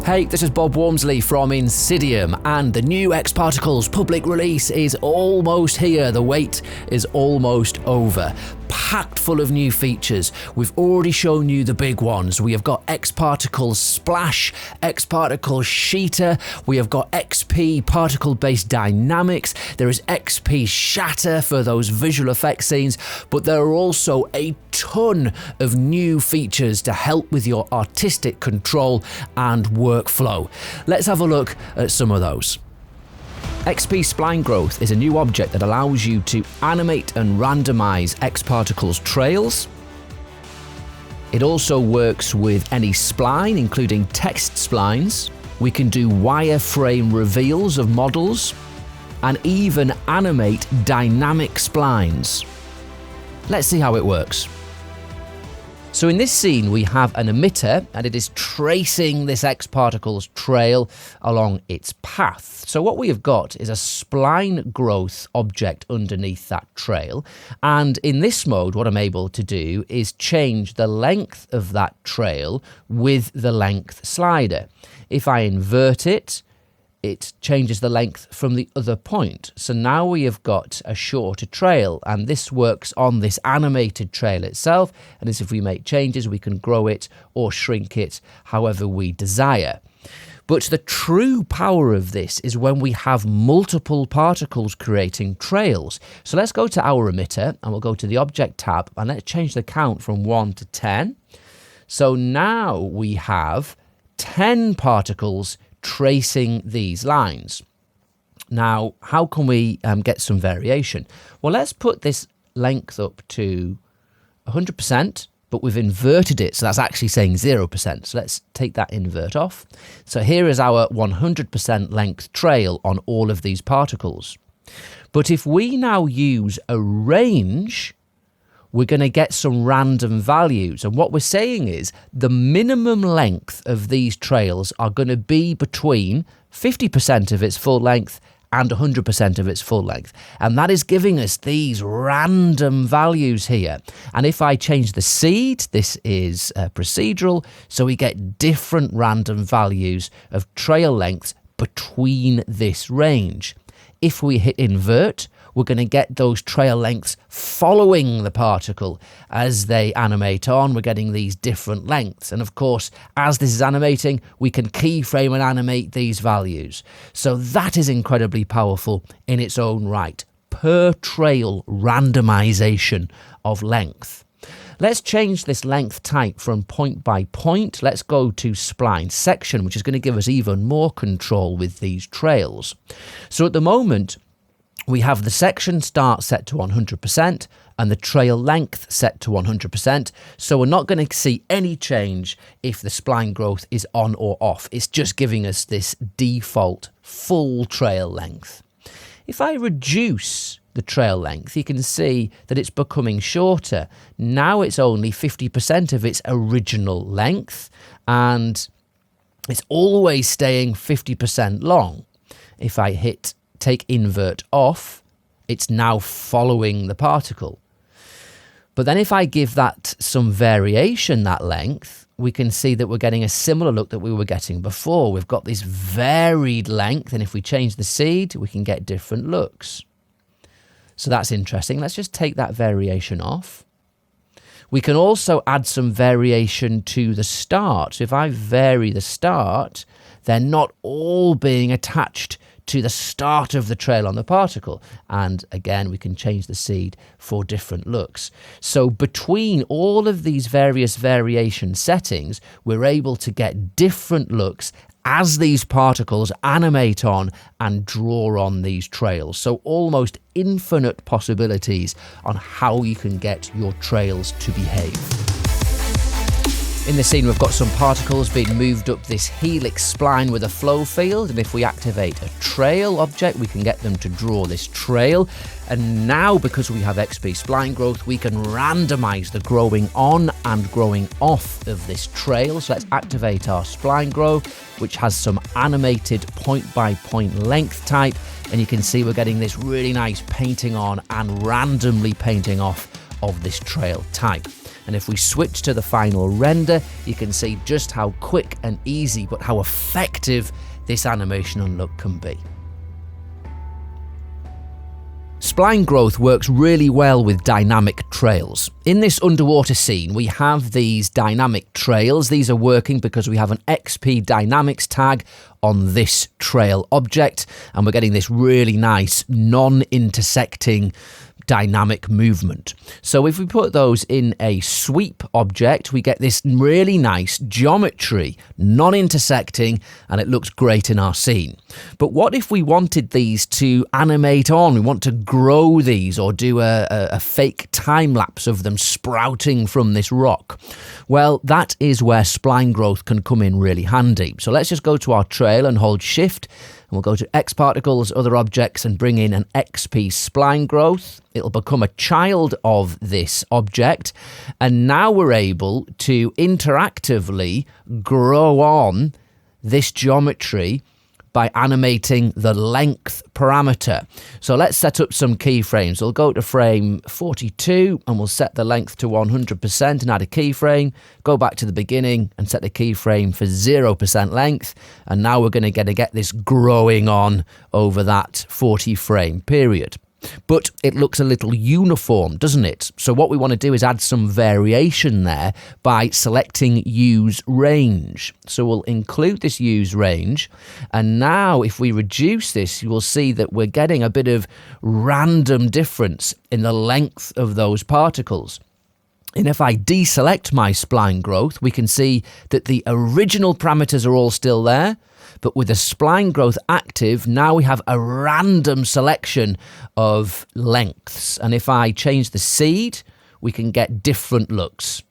Hey, this is Bob Wormsley from INSYDIUM, and the new xParticles public release is almost here. The wait is almost over. Packed full of new features. We've already shown you the big ones. We have got xParticles Splash, xParticles Sheeter, we have got XP particle-based dynamics, there is XP Shatter for those visual effects scenes, but there are also a ton of new features to help with your artistic control and workflow. Let's have a look at some of those. xpSplineGrowth is a new object that allows you to animate and randomize xParticles trails. It also works with any spline, including text splines. We can do wireframe reveals of models and even animate dynamic splines. Let's see how it works. So in this scene, we have an emitter, and it is tracing this xParticles trail along its path. So what we have got is a spline growth object underneath that trail. And in this mode, what I'm able to do is change the length of that trail with the length slider. If I invert it, it changes the length from the other point. So now we have got a shorter trail, and this works on this animated trail itself. And as if we make changes, we can grow it or shrink it however we desire. But the true power of this is when we have multiple particles creating trails. So let's go to our emitter, and we'll go to the Object tab, and let's change the count from 1 to 10. So now we have 10 particles tracing these lines. Now, how can we get some variation? Well, let's put this length up to 100%, but we've inverted it, so that's actually saying 0%. So let's take that invert off. So here is our 100% length trail on all of these particles. But if we now use a range, we're going to get some random values. And what we're saying is the minimum length of these trails are going to be between 50% of its full length and 100% of its full length. And that is giving us these random values here. And if I change the seed, this is procedural, so we get different random values of trail lengths between this range. If we hit invert, we're going to get those trail lengths following the particle as they animate on. We're getting these different lengths. And of course, as this is animating, we can keyframe and animate these values. So that is incredibly powerful in its own right. Per trail randomization of length. Let's change this length type from point by point. Let's go to spline section, which is going to give us even more control with these trails. So at the moment, we have the section start set to 100% and the trail length set to 100%. So we're not going to see any change if the spline growth is on or off. It's just giving us this default full trail length. If I reduce the trail length, you can see that it's becoming shorter. Now it's only 50% of its original length, and it's always staying 50% long. If I hit take invert off, it's now following the particle. But then if I give that some variation, that length, we can see that we're getting a similar look that we were getting before. We've got this varied length, and if we change the seed, we can get different looks. So that's interesting. Let's just take that variation off. We can also add some variation to the start. So if I vary the start, they're not all being attached to the start of the trail on the particle. And again, we can change the seed for different looks. So between all of these various variation settings, we're able to get different looks as these particles animate on and draw on these trails. So almost infinite possibilities on how you can get your trails to behave. In the scene, we've got some particles being moved up this helix spline with a flow field, and if we activate a trail object, we can get them to draw this trail. And now, because we have xpSplineGrowth, we can randomize the growing on and growing off of this trail. So let's activate our spline growth, which has some animated point-by-point length type, and you can see we're getting this really nice painting on and randomly painting off of this trail type. And if we switch to the final render, you can see just how quick and easy, but how effective this animation and look can be. Spline growth works really well with dynamic trails. In this underwater scene, we have these dynamic trails. These are working because we have an xpDynamics tag on this trail object, and we're getting this really nice non-intersecting dynamic movement. So if we put those in a sweep object, we get this really nice geometry, non-intersecting, and it looks great in our scene. But what if we wanted these to animate on? We want to grow these or do a fake time lapse of them sprouting from this rock. Well, that is where spline growth can come in really handy. So let's just go to our trail and hold shift. We'll go to xParticles, other objects, and bring in an xpSplineGrowth. It'll become a child of this object. And now we're able to interactively grow on this geometry by animating the length parameter. So let's set up some keyframes. We'll go to frame 42 and we'll set the length to 100% and add a keyframe. Go back to the beginning and set the keyframe for 0% length. And now we're going to get this growing on over that 40 frame period. But it looks a little uniform, doesn't it? So what we want to do is add some variation there by selecting Use Range. So we'll include this Use Range. And now if we reduce this, you will see that we're getting a bit of random difference in the length of those particles. And if I deselect my spline growth, we can see that the original parameters are all still there. But with the spline growth active, now we have a random selection of lengths. And if I change the seed, we can get different looks.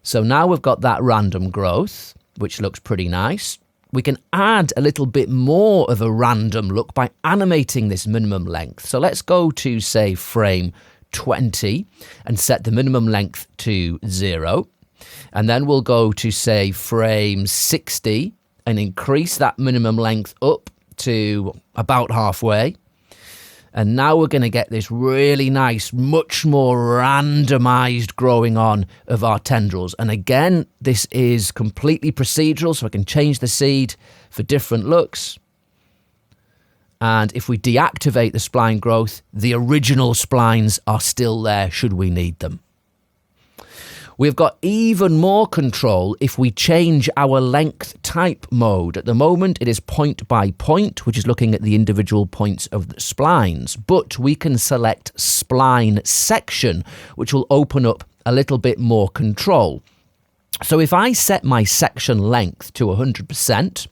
So now we've got that random growth, which looks pretty nice. We can add a little bit more of a random look by animating this minimum length. So let's go to, say, frame 20 and set the minimum length to 0. And then we'll go to, say, frame 60 and increase that minimum length up to about halfway. And now we're going to get this really nice, much more randomized growing on of our tendrils. And again, this is completely procedural, so I can change the seed for different looks. And if we deactivate the spline growth, the original splines are still there should we need them. We've got even more control if we change our length type mode. At the moment, it is point by point, which is looking at the individual points of the splines. But we can select spline section, which will open up a little bit more control. So if I set my section length to 100%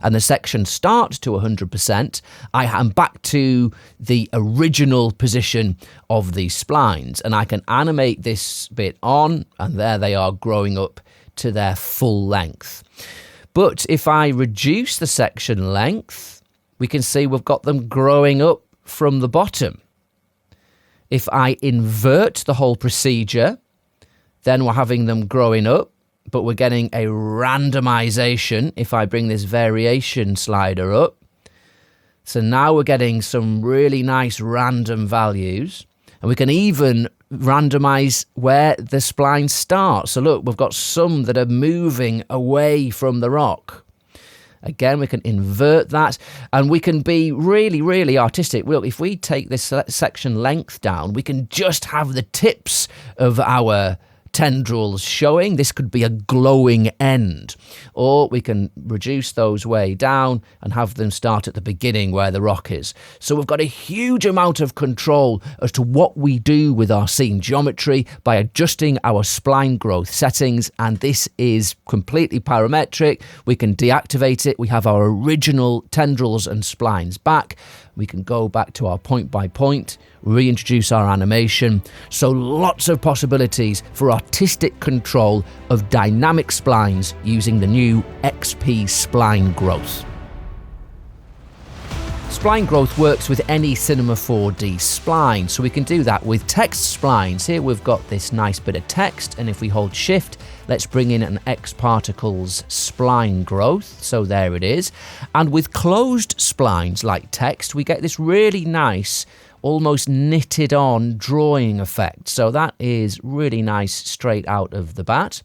and the section start to 100%, I am back to the original position of these splines, and I can animate this bit on, and there they are growing up to their full length. But if I reduce the section length, we can see we've got them growing up from the bottom. If I invert the whole procedure, then we're having them growing up, but we're getting a randomization if I bring this variation slider up. So now we're getting some really nice random values. And we can even randomize where the splines start. So look, we've got some that are moving away from the rock. Again, we can invert that, and we can be really, really artistic. Look, if we take this section length down, we can just have the tips of our tendrils showing. This could be a glowing end, or we can reduce those way down and have them start at the beginning where the rock is. So we've got a huge amount of control as to what we do with our scene geometry by adjusting our spline growth settings, and this is completely parametric. We can deactivate it. We have our original tendrils and splines back. We can go back to our point by point, reintroduce our animation. So lots of possibilities for artistic control of dynamic splines using the new xpSplineGrowth. Spline growth works with any Cinema 4D spline, so we can do that with text splines. Here we've got this nice bit of text, and if we hold shift, let's bring in an xParticles spline growth. So there it is. And with closed splines like text, we get this really nice almost knitted on drawing effect. So that is really nice straight out of the bat.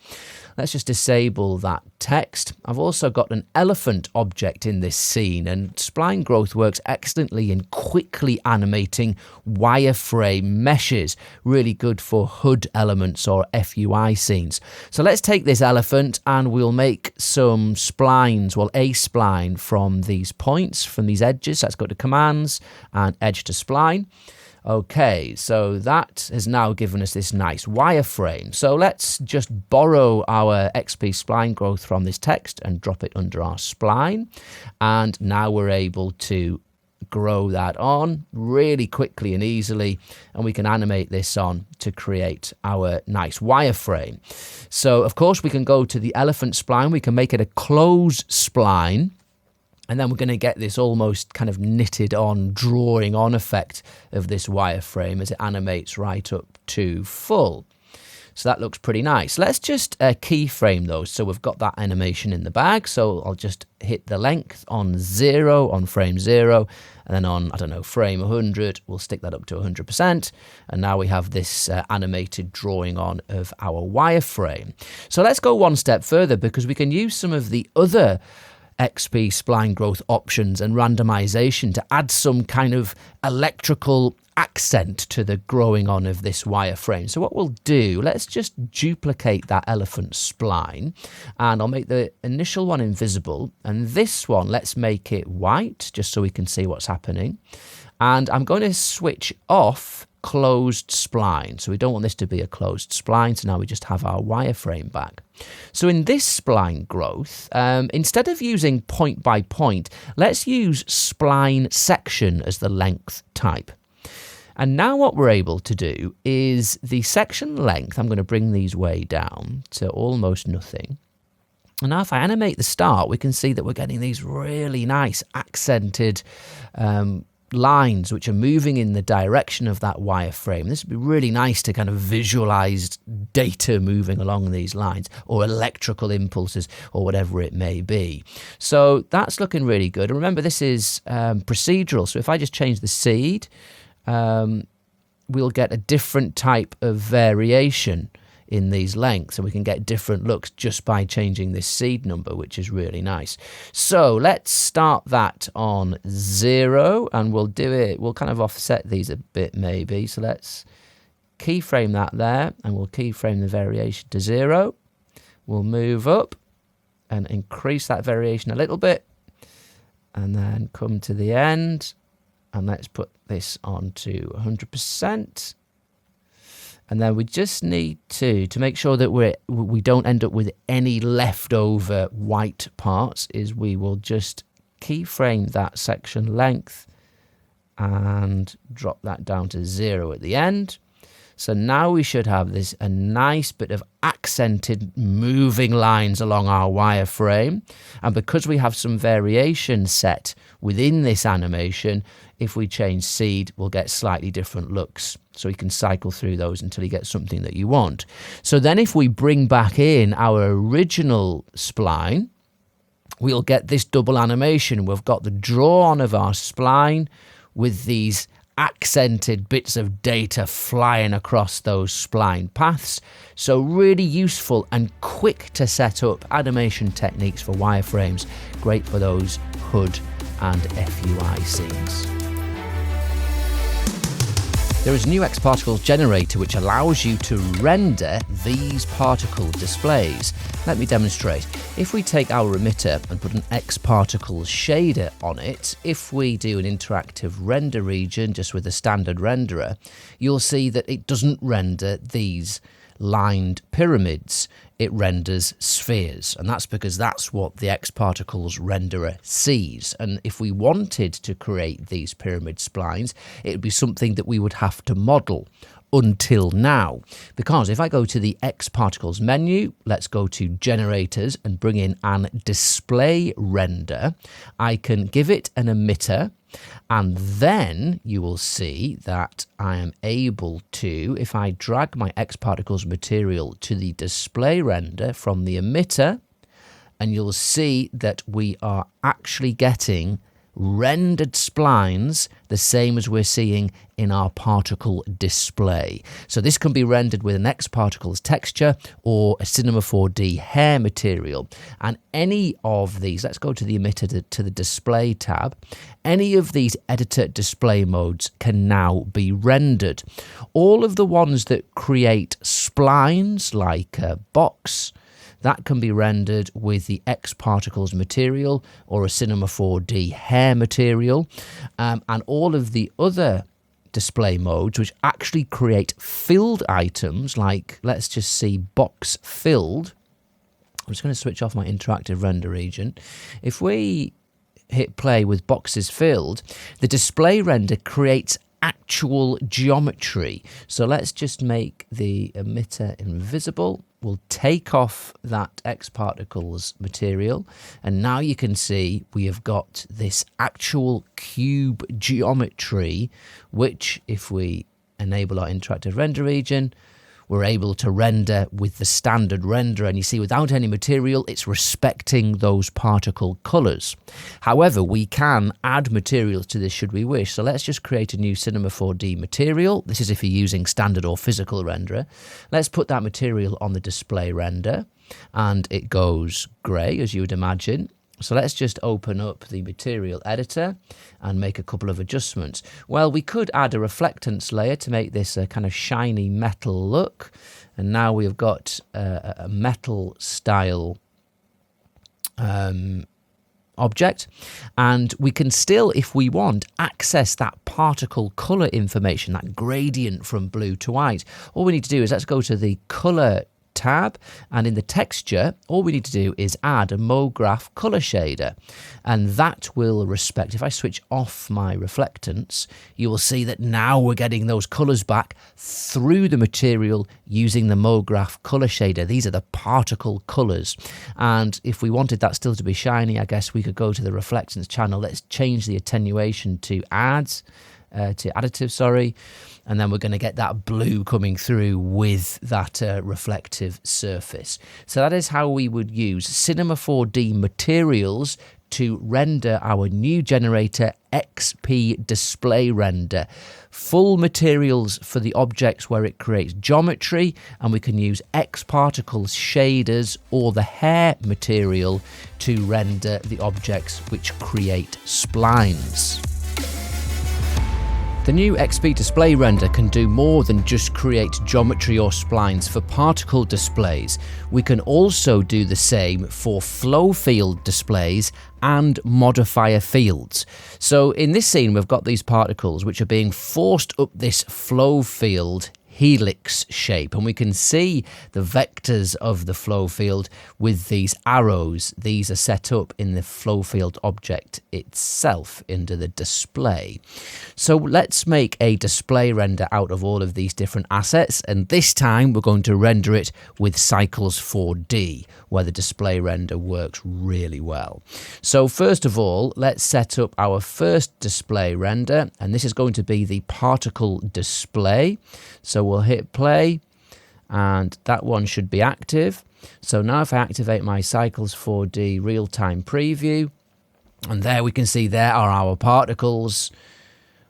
Let's just disable that text. I've also got an elephant object in this scene, and Spline Growth works excellently in quickly animating wireframe meshes. Really good for HUD elements or FUI scenes. So let's take this elephant and we'll make some splines, well, a spline from these points, from these edges. So let's go to Commands and Edge to Spline. Okay, so that has now given us this nice wireframe. So let's just borrow our xpSplineGrowth from this text and drop it under our spline. And now we're able to grow that on really quickly and easily, and we can animate this on to create our nice wireframe. So of course we can go to the elephant spline, we can make it a closed spline. And then we're going to get this almost kind of knitted on, drawing on effect of this wireframe as it animates right up to full. So that looks pretty nice. Let's just keyframe those so we've got that animation in the bag. So I'll just hit the length on 0, on frame 0, and then on, I don't know, frame 100, we'll stick that up to 100%. And now we have this animated drawing on of our wireframe. So let's go one step further, because we can use some of the other xpSplineGrowth options and randomization to add some kind of electrical accent to the growing on of this wireframe. So what we'll do, let's just duplicate that elephant spline, and I'll make the initial one invisible, and this one, let's make it white just so we can see what's happening. And I'm going to switch off closed spline. So we don't want this to be a closed spline. So now we just have our wireframe back. So in this spline growth, instead of using point by point, let's use spline section as the length type. And now what we're able to do is the section length, I'm going to bring these way down to almost nothing. And now if I animate the start, we can see that we're getting these really nice accented lines which are moving in the direction of that wireframe. This would be really nice to kind of visualize data moving along these lines, or electrical impulses, or whatever it may be. So that's looking really good. And remember, this is procedural. So if I just change the seed, we'll get a different type of variation in these lengths, and we can get different looks just by changing this seed number, which is really nice. So let's start that on 0, and we'll do it, we'll kind of offset these a bit maybe. So let's keyframe that there, and we'll keyframe the variation to 0. We'll move up and increase that variation a little bit, and then come to the end, and let's put this on to 100%. And then we just need to make sure that we don't end up with any leftover white parts, is we will just keyframe that section length and drop that down to 0 at the end. So now we should have this a nice bit of accented moving lines along our wireframe. And because we have some variation set within this animation, if we change seed, we'll get slightly different looks. So you can cycle through those until you get something that you want. So then if we bring back in our original spline, we'll get this double animation. We've got the draw on of our spline with these accented bits of data flying across those spline paths. So really useful and quick to set up animation techniques for wireframes. Great for those HUD and FUI scenes. There is a new xParticles generator which allows you to render these particle displays. Let me demonstrate. If we take our emitter and put an xParticles shader on it, if we do an interactive render region just with a standard renderer, you'll see that it doesn't render these lined pyramids. It renders spheres, and that's because that's what the xParticles renderer sees. And if we wanted to create these pyramid splines, it would be something that we would have to model until now. Because if I go to the xParticles menu, let's go to generators and bring in an display render, I can give it an emitter, and then you will see that I am able to, if I drag my xParticles material to the display render from the emitter, and you'll see that we are actually getting rendered splines, the same as we're seeing in our particle display. So this can be rendered with an xParticles texture or a Cinema 4D hair material. And any of these, let's go to the emitter to the display tab, any of these editor display modes can now be rendered. All of the ones that create splines, like a box, that can be rendered with the xParticles material or a Cinema 4D hair material. And all of the other display modes, which actually create filled items, like let's just see box filled. I'm just going to switch off my interactive render region. If we hit play with boxes filled, the display render creates actual geometry. So let's just make the emitter invisible. We'll take off that xParticles material, and now you can see we have got this actual cube geometry, which if we enable our interactive render region, we're able to render with the standard render, and you see without any material it's respecting those particle colors. However, we can add materials to this should we wish. So let's just create a new Cinema 4D material. This is if you're using standard or physical renderer. Let's put that material on the display render, and it goes grey, as you would imagine. So let's just open up the material editor and make a couple of adjustments. Well, we could add a reflectance layer to make this a kind of shiny metal look. And now we've got a metal style object. And we can still, if we want, access that particle color information, that gradient from blue to white. All we need to do is let's go to the color tab, and in the texture all we need to do is add a MoGraph color shader, and that will respect. If I switch off my reflectance, you will see that now we're getting those colors back through the material using the MoGraph color shader. These are the particle colors, and if we wanted that still to be shiny, I guess we could go to the reflectance channel. Let's change the attenuation to additive, sorry, and then we're going to get that blue coming through with that reflective surface. So that is how we would use Cinema 4D materials to render our new generator xpDisplayRender. Full materials for the objects where it creates geometry, and we can use xParticles shaders or the hair material to render the objects which create splines. The new xpDisplayRender can do more than just create geometry or splines for particle displays. We can also do the same for flow field displays and modifier fields. So in this scene, we've got these particles which are being forced up this flow field helix shape, and we can see the vectors of the flow field with these arrows. These are set up in the flow field object itself into the display. So let's make a display render out of all of these different assets, and this time we're going to render it with Cycles 4D, where the display render works really well. So first of all, let's set up our first display render, and this is going to be the particle display. So we'll hit play, and that one should be active. So now if I activate my Cycles 4D real-time preview, and there we can see there are our particles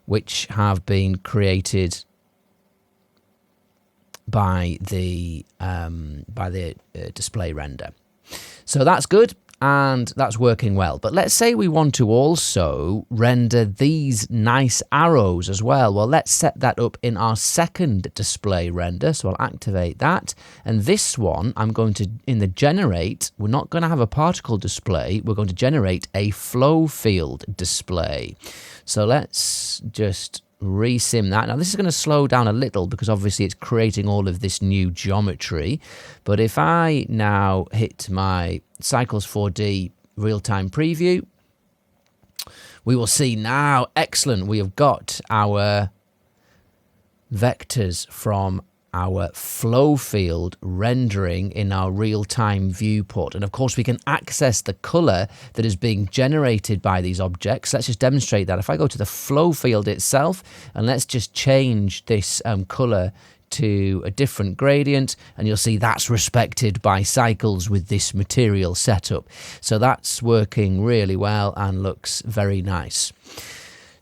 which have been created by the display render. So that's good, and that's working well. But let's say we want to also render these nice arrows as well. Well, let's set that up in our second display render. So I'll activate that. And this one, I'm going to, in the generate, we're not going to have a particle display. We're going to generate a flow field display. So let's just resim that. Now this is going to slow down a little because obviously it's creating all of this new geometry. But if I now hit my Cycles 4D real-time preview, we will see now, excellent, we have got our vectors from our flow field rendering in our real-time viewport. And of course we can access the color that is being generated by these objects. Let's just demonstrate that. If I go to the flow field itself, and let's just change this color to a different gradient, and you'll see that's respected by cycles with this material setup. So that's working really well and looks very nice.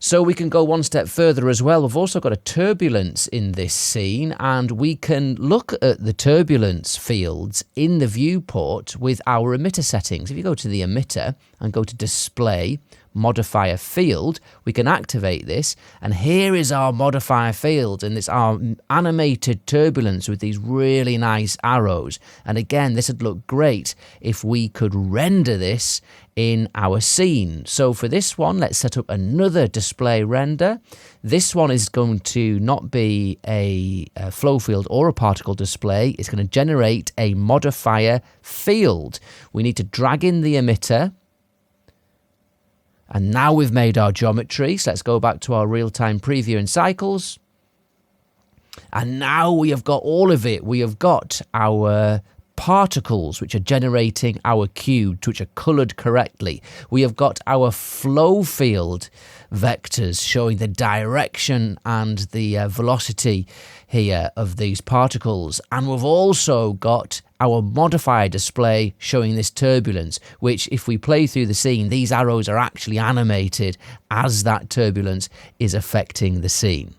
So we can go one step further as well. We've also got a turbulence in this scene, and we can look at the turbulence fields in the viewport with our emitter settings. If you go to the emitter and go to Display Modifier Field, we can activate this, and here is our modifier field, and it's our animated turbulence with these really nice arrows. And again, this would look great if we could render this in our scene. So for this one, let's set up another display render. This one is going to not be a flow field or a particle display. It's going to generate a modifier field. We need to drag in the emitter. And now we've made our geometry. So let's go back to our real-time preview in cycles. And now we have got all of it. We have got our particles, which are generating our cubes, which are colored correctly. We have got our flow field vectors showing the direction and the velocity here of these particles. And we've also got our modifier display showing this turbulence, which if we play through the scene, these arrows are actually animated as that turbulence is affecting the scene.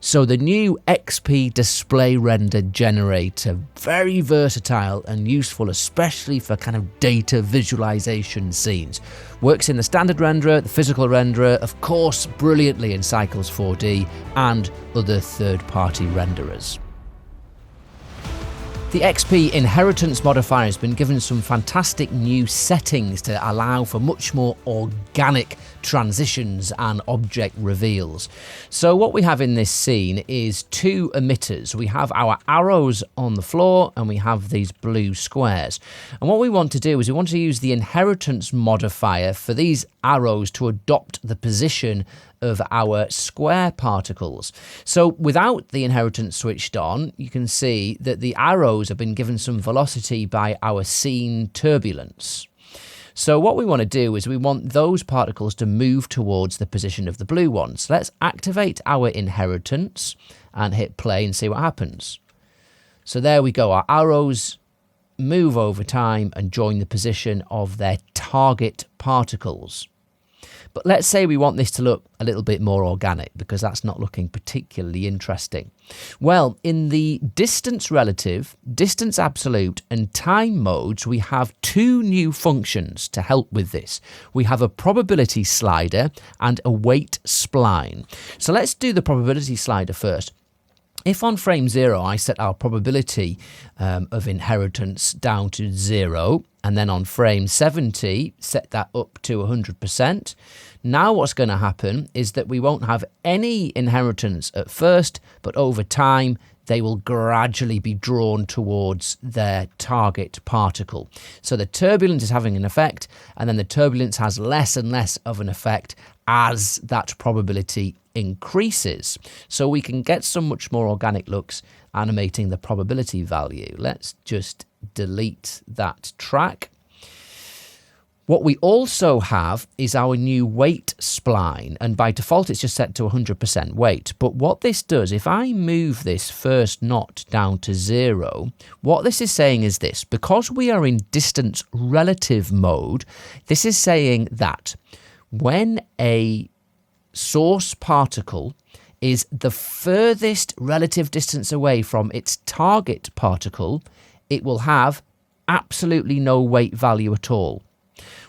So the new xpDisplayRender generator, very versatile and useful, especially for kind of data visualization scenes. Works in the standard renderer, the physical renderer, of course, brilliantly in Cycles 4D and other third-party renderers. The xpInheritance modifier has been given some fantastic new settings to allow for much more organic transitions and object reveals. So what we have in this scene is two emitters. We have our arrows on the floor and we have these blue squares. And what we want to do is we want to use the inheritance modifier for these arrows to adopt the position of our square particles. So without the inheritance switched on, you can see that the arrows have been given some velocity by our scene turbulence. So what we want to do is we want those particles to move towards the position of the blue ones. So let's activate our inheritance and hit play and see what happens. So there we go. Our arrows move over time and join the position of their target particles. But let's say we want this to look a little bit more organic, because that's not looking particularly interesting. Well, in the distance relative, distance absolute and time modes, we have two new functions to help with this. We have a probability slider and a weight spline. So let's do the probability slider first. If on frame 0 I set our probability of inheritance down to 0, and then on frame 70 set that up to 100%, now what's going to happen is that we won't have any inheritance at first, but over time they will gradually be drawn towards their target particle. So the turbulence is having an effect, and then the turbulence has less and less of an effect as that probability increases. So we can get some much more organic looks animating the probability value. Let's just delete that track. What we also have is our new weight spline, and by default it's just set to 100% weight. But what this does, if I move this first knot down to 0, what this is saying is this: because we are in distance relative mode, this is saying that when a source particle is the furthest relative distance away from its target particle, it will have absolutely no weight value at all.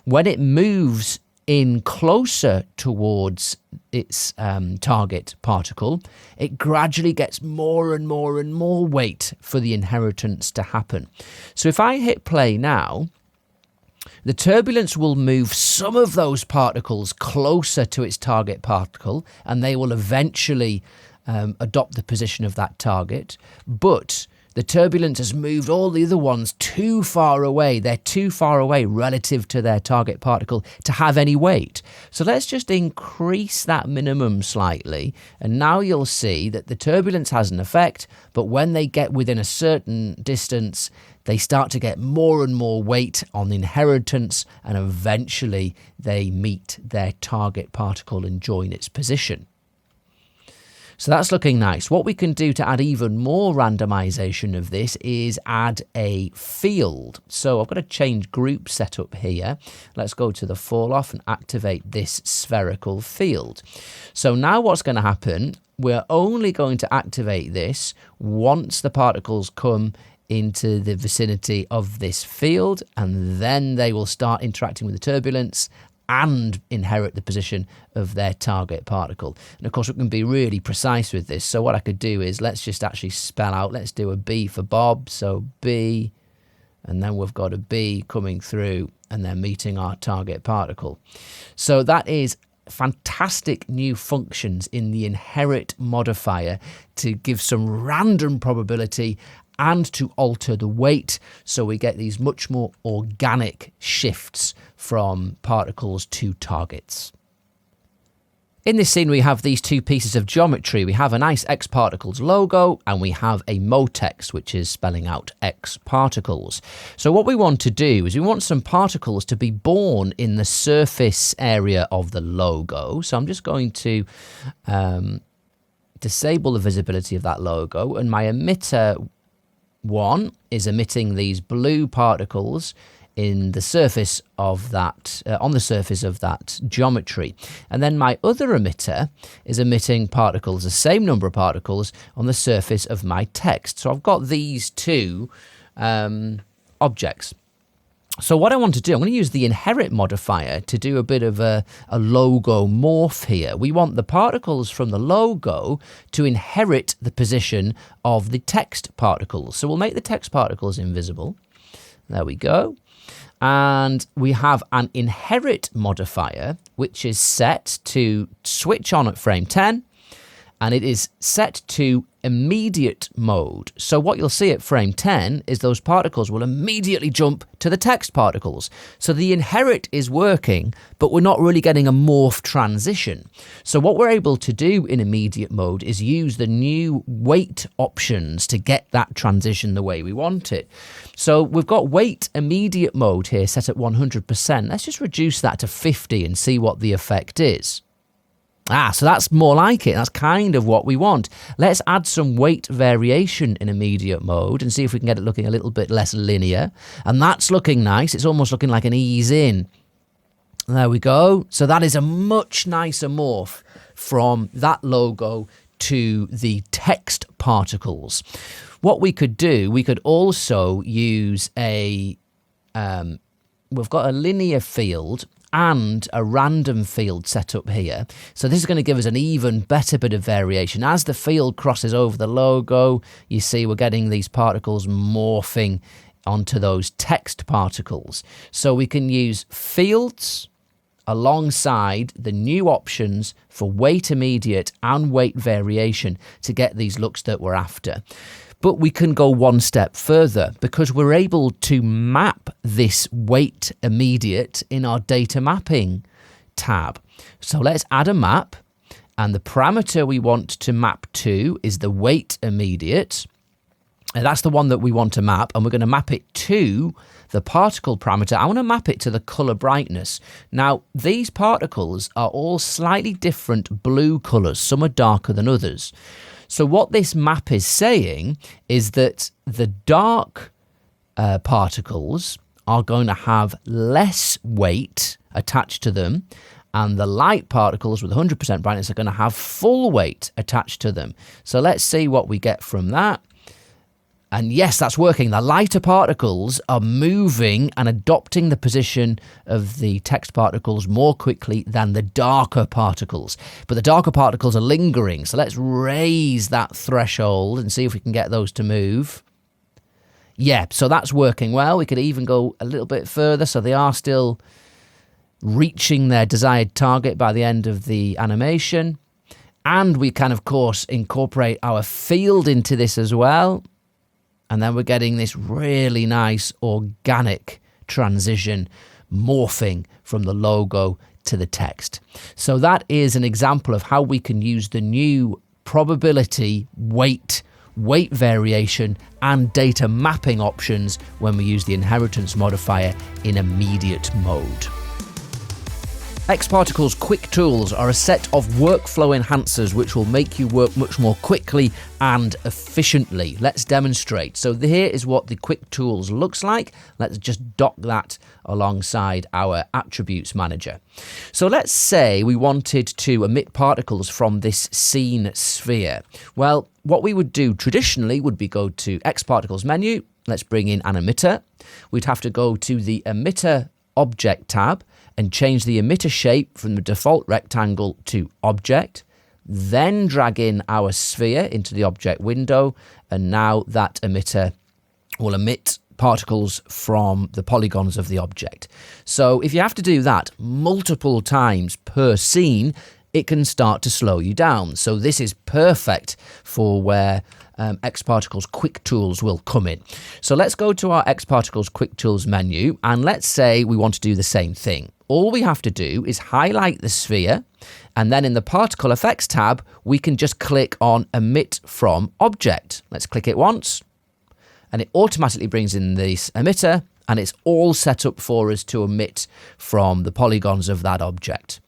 When it moves in closer towards its target particle, it gradually gets more and more and more weight for the inheritance to happen. So if I hit play now, the turbulence will move some of those particles closer to its target particle, and they will eventually adopt the position of that target. But the turbulence has moved all the other ones too far away. They're too far away relative to their target particle to have any weight. So let's just increase that minimum slightly. And now you'll see that the turbulence has an effect, but when they get within a certain distance, they start to get more and more weight on the inheritance, and eventually they meet their target particle and join its position. So that's looking nice. What we can do to add even more randomization of this is add a field. So I've got a change group setup here. Let's go to the fall off and activate this spherical field. So now what's going to happen, we're only going to activate this once the particles come into the vicinity of this field, and then they will start interacting with the turbulence and inherit the position of their target particle. And of course we can be really precise with this. So what I could do is, let's just actually spell out, let's do a B for Bob, so B, and then we've got a B coming through and then meeting our target particle. So that is fantastic new functions in the inherit modifier to give some random probability and to alter the weight, so we get these much more organic shifts from particles to targets. In this scene we have these two pieces of geometry. We have a nice xParticles logo and we have a motext which is spelling out xParticles. So what we want to do is we want some particles to be born in the surface area of the logo. So I'm just going to disable the visibility of that logo, and my emitter 1 is emitting these blue particles in the surface of that, on the surface of that geometry. And then my other emitter is emitting particles, the same number of particles, on the surface of my text. So I've got these two objects. So what I want to do, I'm going to use the inherit modifier to do a bit of a logo morph here. We want the particles from the logo to inherit the position of the text particles. So we'll make the text particles invisible. There we go. And we have an inherit modifier, which is set to switch on at frame 10. And it is set to immediate mode. So what you'll see at frame 10 is those particles will immediately jump to the text particles. So the inherit is working, but we're not really getting a morph transition. So what we're able to do in immediate mode is use the new weight options to get that transition the way we want it. So we've got weight immediate mode here set at 100%. Let's just reduce that to 50 and see what the effect is. So that's more like it. That's kind of what we want. Let's add some weight variation in immediate mode and see if we can get it looking a little bit less linear. And that's looking nice. It's almost looking like an ease in. There we go. So that is a much nicer morph from that logo to the text particles. What we could do, we could also use we've got a linear field and a random field set up here. So this is going to give us an even better bit of variation. As the field crosses over the logo, you see we're getting these particles morphing onto those text particles. So we can use fields alongside the new options for weight immediate and weight variation to get these looks that we're after. But we can go one step further because we're able to map this weight immediate in our data mapping tab. So let's add a map, and the parameter we want to map to is the weight immediate. And that's the one that we want to map, and we're going to map it to the particle parameter. I want to map it to the color brightness. Now, these particles are all slightly different blue colors. Some are darker than others. So what this map is saying is that the dark particles are going to have less weight attached to them, and the light particles with 100% brightness are going to have full weight attached to them. So let's see what we get from that. And yes, that's working. The lighter particles are moving and adopting the position of the text particles more quickly than the darker particles. But the darker particles are lingering. So let's raise that threshold and see if we can get those to move. Yeah, so that's working well. We could even go a little bit further. So they are still reaching their desired target by the end of the animation. And we can, of course, incorporate our field into this as well. And then we're getting this really nice organic transition morphing from the logo to the text. So that is an example of how we can use the new probability, weight variation, and data mapping options when we use the inheritance modifier in immediate mode. xpQuickTools are a set of workflow enhancers which will make you work much more quickly and efficiently. Let's demonstrate. So here is what the QuickTools looks like. Let's just dock that alongside our attributes manager. So let's say we wanted to emit particles from this scene sphere. Well, what we would do traditionally would be go to xParticles menu. Let's bring in an emitter. We'd have to go to the emitter object tab and change the emitter shape from the default rectangle to object, then drag in our sphere into the object window, and now that emitter will emit particles from the polygons of the object. So if you have to do that multiple times per scene, it can start to slow you down. So this is perfect for where xParticles QuickTools will come in. So let's go to our xParticles QuickTools menu, and let's say we want to do the same thing. All we have to do is highlight the sphere, and then in the Particle Effects tab, we can just click on Emit from Object. Let's click it once, and it automatically brings in this emitter, and it's all set up for us to emit from the polygons of that object.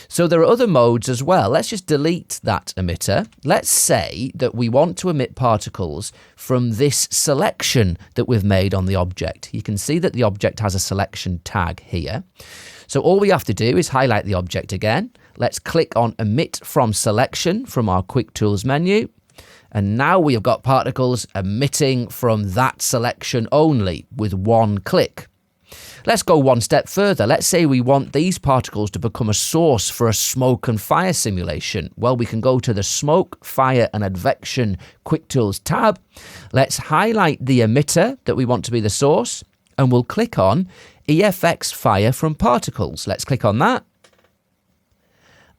So there are other modes as well. Let's just delete that emitter. Let's say that we want to emit particles from this selection that we've made on the object. You can see that the object has a selection tag here. So all we have to do is highlight the object again. Let's click on Emit from Selection from our QuickTools menu. And now we have got particles emitting from that selection only with one click. Let's go one step further. Let's say we want these particles to become a source for a smoke and fire simulation. Well, we can go to the Smoke, Fire and Advection QuickTools tab. Let's highlight the emitter that we want to be the source, and we'll click on EFX Fire from Particles. Let's click on that.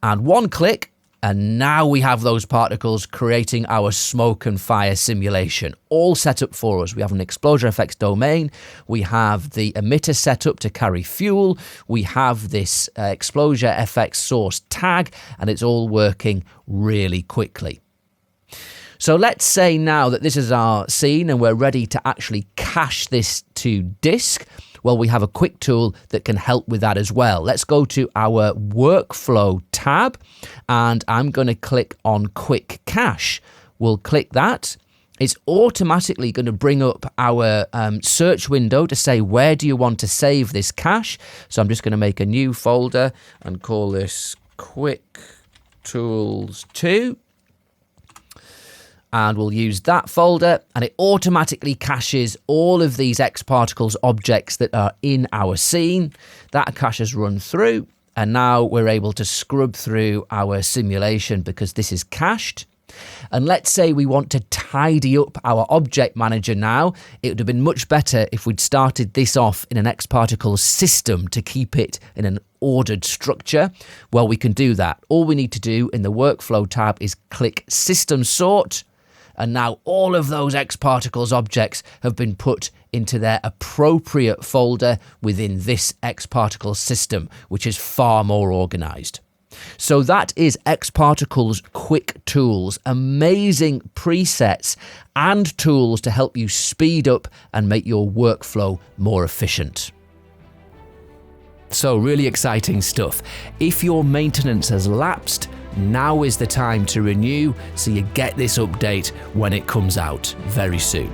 And one click, and now we have those particles creating our smoke and fire simulation, all set up for us. We have an Exposure Effects domain. We have the emitter set up to carry fuel. We have this Exposure Effects source tag, and it's all working really quickly. So let's say now that this is our scene and we're ready to actually cache this to disk. Well, we have a quick tool that can help with that as well. Let's go to our Workflow tab, and I'm going to click on Quick Cache. We'll click that. It's automatically going to bring up our search window to say, where do you want to save this cache? So I'm just going to make a new folder and call this Quick Tools 2. And we'll use that folder, and it automatically caches all of these xParticles objects that are in our scene. That cache has run through, and now we're able to scrub through our simulation because this is cached. And let's say we want to tidy up our object manager now. It would have been much better if we'd started this off in an xParticles system to keep it in an ordered structure. Well, we can do that. All we need to do in the Workflow tab is click System Sort. And now all of those xParticles objects have been put into their appropriate folder within this xParticles system, which is far more organized. So that is xParticles QuickTools, amazing presets and tools to help you speed up and make your workflow more efficient. So really exciting stuff. If your maintenance has lapsed, now is the time to renew, so you get this update when it comes out very soon.